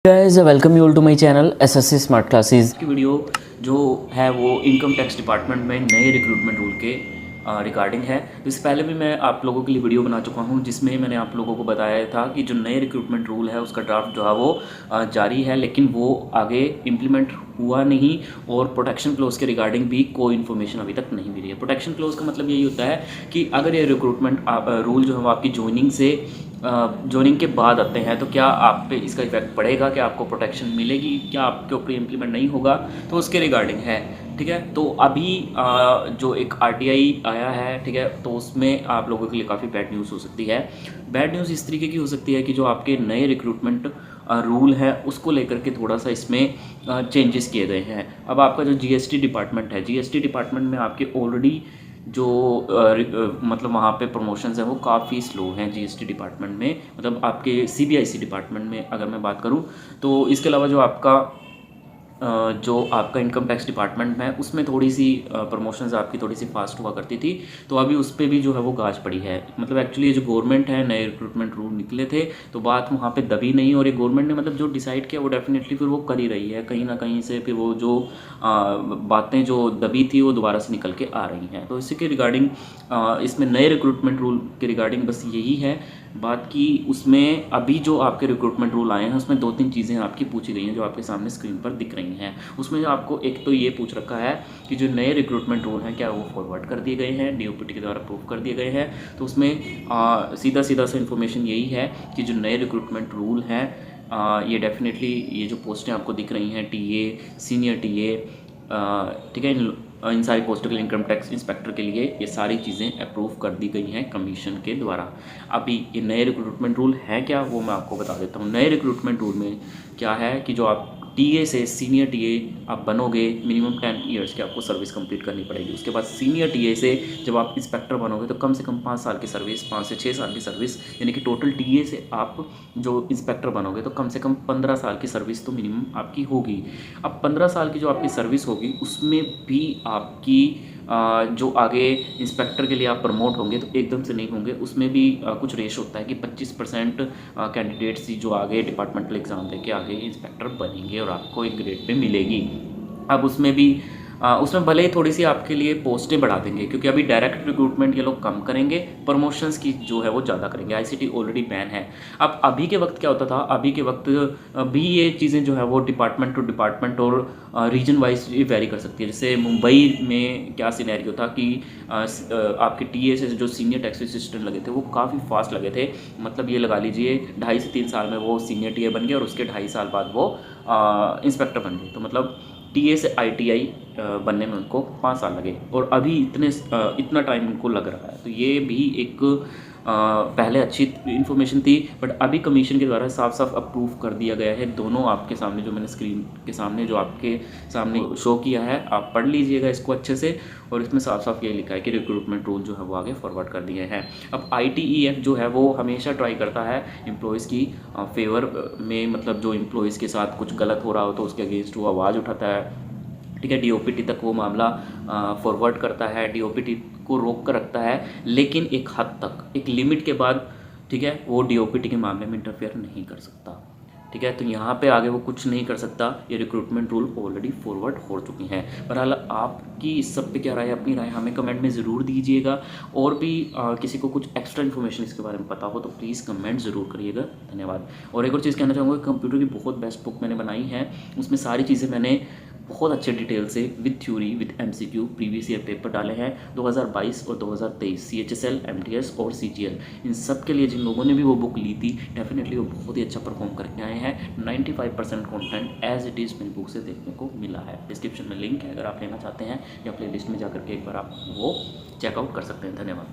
Guys welcome you all to my channel SSC smart classes की video जो है वो इनकम टैक्स डिपार्टमेंट में नए रिक्रूटमेंट रूल के रिगार्डिंग है। तो इससे पहले भी मैं आप लोगों के लिए वीडियो बना चुका हूं जिसमें मैंने आप लोगों को बताया था कि जो नए रिक्रूटमेंट रूल है उसका ड्राफ्ट जो है वो जारी है, लेकिन वो आगे इम्प्लीमेंट हुआ नहीं और प्रोटेक्शन क्लोज के रिगार्डिंग भी कोई इन्फॉर्मेशन अभी तक नहीं मिली है। प्रोटेक्शन क्लोज का मतलब यही होता है कि अगर ये रिक्रूटमेंट रूल जो है वो आपकी ज्वाइनिंग के बाद आते हैं तो क्या आप पे इसका इफेक्ट पड़ेगा, क्या आपको प्रोटेक्शन मिलेगी, क्या आपके ऊपर इम्प्लीमेंट नहीं होगा, तो उसके रिगार्डिंग है। ठीक है, तो अभी जो एक आरटीआई आया है, ठीक है, तो उसमें आप लोगों के लिए काफ़ी बैड न्यूज़ हो सकती है। बैड न्यूज़ इस तरीके की हो सकती है कि जो आपके नए रिक्रूटमेंट रूल है उसको लेकर के थोड़ा सा इसमें चेंजेस किए गए हैं। अब आपका जो जीएसटी डिपार्टमेंट है, जीएसटी डिपार्टमेंट में आपके ऑलरेडी जो मतलब वहाँ पे प्रमोशंस हैं वो काफ़ी स्लो हैं जीएसटी डिपार्टमेंट में। मतलब आपके सीबीआईसी डिपार्टमेंट में अगर मैं बात करूँ तो इसके अलावा जो आपका इनकम टैक्स डिपार्टमेंट में उसमें थोड़ी सी प्रमोशंस आपकी थोड़ी सी फास्ट हुआ करती थी, तो अभी उस पर भी जो है वो गाज पड़ी है। मतलब एक्चुअली जो गवर्नमेंट है नए रिक्रूटमेंट रूल निकले थे तो बात वहाँ पे दबी नहीं, और ये गवर्नमेंट ने मतलब जो डिसाइड किया वो डेफिनेटली फिर वो कर ही रही है। कहीं ना कहीं से फिर वो जो बातें जो दबी थी वो दोबारा से निकल के आ रही हैं। तो इसी के रिगार्डिंग इसमें नए रिक्रूटमेंट रूल के रिगार्डिंग बस यही है बात की उसमें अभी जो आपके रिक्रूटमेंट रूल आए हैं उसमें 2-3 चीज़ें आपकी पूछी गई हैं जो आपके सामने स्क्रीन पर दिख रही हैं। उसमें आपको एक तो ये पूछ रखा है कि जो नए रिक्रूटमेंट रूल हैं क्या वो फॉरवर्ड कर दिए गए हैं, डीओपीटी के द्वारा अप्रूव कर दिए गए हैं। तो उसमें सीधा सा इन्फॉर्मेशन यही है कि जो नए रिक्रूटमेंट रूल हैं ये डेफिनेटली ये जो पोस्टें आपको दिख रही हैं टीए, सीनियर टीए, ठीक है, इन सारी पोस्टों के लिए इनकम टैक्स इंस्पेक्टर के लिए ये सारी चीज़ें अप्रूव कर दी गई हैं कमीशन के द्वारा। अभी ये नए रिक्रूटमेंट रूल है क्या वो मैं आपको बता देता हूँ। नए रिक्रूटमेंट रूल में क्या है कि जो आप टीए से सीनियर टीए आप बनोगे, मिनिमम 10 ईयर्स की आपको सर्विस कंप्लीट करनी पड़ेगी। उसके बाद सीनियर टीए से जब आप इंस्पेक्टर बनोगे तो कम से कम 5 साल की सर्विस, 5 से 6 साल की सर्विस, यानी कि टोटल टीए से आप जो इंस्पेक्टर बनोगे तो कम से कम 15 साल की सर्विस तो मिनिमम आपकी होगी। अब 15 साल की जो आपकी सर्विस होगी उसमें भी आपकी जो आगे इंस्पेक्टर के लिए आप प्रमोट होंगे तो एकदम से नहीं होंगे, उसमें भी कुछ रेश होता है कि 25% कैंडिडेट्स ही जो आगे डिपार्टमेंटल एग्ज़ाम दे के आगे इंस्पेक्टर बनेंगे और आपको एक ग्रेड पे मिलेगी। अब उसमें भले ही थोड़ी सी आपके लिए पोस्टें बढ़ा देंगे क्योंकि अभी डायरेक्ट रिक्रूटमेंट ये लोग कम करेंगे, प्रमोशंस की जो है वो ज़्यादा करेंगे। आईसीटी ऑलरेडी बैन है। अब अभी के वक्त क्या होता था, अभी के वक्त भी ये चीज़ें जो है वो डिपार्टमेंट टू डिपार्टमेंट और रीजन वाइज वेरी कर सकती है। जैसे मुंबई में क्या सिनेरियो था कि आपके टीए से जो सीनियर टैक्स असिस्टेंट लगे थे वो काफ़ी फास्ट लगे थे। मतलब ये लगा लीजिए 2.5 से 3 साल में वो सीनियर टीए बन गए और उसके 2.5 साल बाद वो इंस्पेक्टर बन गए। तो मतलब टीए से आईटीआई बनने में उनको 5 साल लगे और अभी इतना टाइम उनको लग रहा है। तो ये भी एक पहले अच्छी इन्फॉर्मेशन थी, बट अभी कमीशन के द्वारा साफ साफ अप्रूव कर दिया गया है। दोनों आपके सामने जो मैंने स्क्रीन के सामने जो आपके सामने शो किया है आप पढ़ लीजिएगा इसको अच्छे से, और इसमें साफ साफ ये लिखा है कि रिक्रूटमेंट रूल जो है वो आगे फॉरवर्ड कर दिए हैं। अब ITEF जो है वो हमेशा ट्राई करता है एम्प्लॉयज़ की फेवर में, मतलब जो एम्प्लॉयज़ के साथ कुछ गलत हो रहा हो तो उसके अगेंस्ट वो आवाज़ उठाता है। ठीक है, डीओपीटी तक वो मामला फॉरवर्ड करता है, डीओपीटी को रोक कर रखता है, लेकिन एक हद तक, एक लिमिट के बाद, ठीक है, वो डीओपीटी के मामले में इंटरफेयर नहीं कर सकता। ठीक है, तो यहाँ पे आगे वो कुछ नहीं कर सकता। ये रिक्रूटमेंट रूल ऑलरेडी फॉरवर्ड हो चुकी हैं। बहरहाल आपकी इस सब पे क्या राय है, अपनी राय हमें कमेंट में ज़रूर दीजिएगा, और भी किसी को कुछ एक्स्ट्रा इन्फॉर्मेशन इसके बारे में पता हो तो प्लीज़ कमेंट ज़रूर करिएगा। धन्यवाद। और एक और चीज़ कहना चाहूँगा, कंप्यूटर की बहुत बेस्ट बुक मैंने बनाई है, उसमें सारी चीज़ें मैंने बहुत अच्छे डिटेल से with theory with MCQ previous year paper डाले हैं 2022 और 2023, CHSL, MTS और CGL। इन सब के लिए जिन लोगों ने भी वो बुक ली थी डेफिनेटली वो बहुत ही अच्छा परफॉर्म करके आए हैं। 95% कंटेंट एज इट इज़ मेरी बुक से देखने को मिला है। डिस्क्रिप्शन में लिंक है, अगर आप लेना चाहते हैं या प्ले लिस्ट में जाकर के एक बार आप वो चेकआउट कर सकते हैं। धन्यवाद।